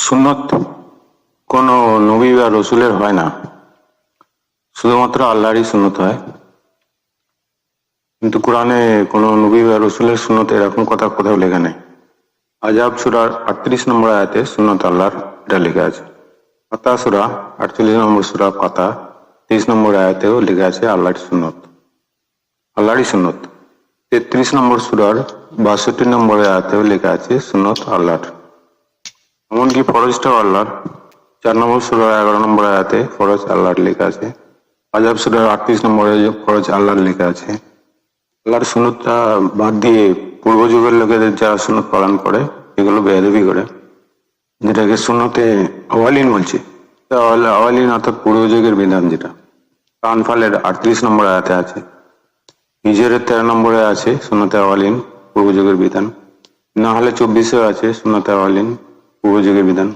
সুন্নত কোন নবী বা রসুলের হয় না, শুধুমাত্র আল্লাহরই সুন্নত হয়। কিন্তু কোরআনে কোন নবী বা রসুলের সুন্নত এরকম কথা কোথাও লেখা নেই। আজাব সূরার 38 নম্বর আয়াতে সুন্নত আল্লাহর এটা লেখা আছে। পাতা সূরা 48 নম্বর সূরা পাতা 23 নম্বর আয়াতেও লেখা আছে আল্লাহর সুন্নত, আল্লাহরই সুন্নত। 33 নম্বর সূরার 62 নম্বর আয়াতেও লেখা আছে সুন্নত আল্লাহর। এমনকি ফরজটাও আল্লাহর। 4 নম্বর সূরার 11 নম্বর আয়াতে ফরজ আল্লাহর লেখা আছে। আজাব সূরার 38 নম্বরে ফরজ আল্লাহর লেখা আছে। আল্লাহর সুন্নতটা বাদ দিয়ে পূর্ব যুগের লোকেদের যারা সুন্নত পালন করে এগুলো বেয়াদবি করে, যেটাকে সুন্নতে আওয়ালিন বলছে। আওয়ালিন অর্থাৎ পূর্ব যুগের বিধান, যেটা আনফালের 38 নম্বর আয়াতে আছে। হিজরের 13 নম্বরে আছে সুন্নতে আওয়ালিন পূর্ব যুগের বিধান। না হলে 24-এ আছে সুন্নতে আওয়ালিন পূর্ব যুগের বিধান।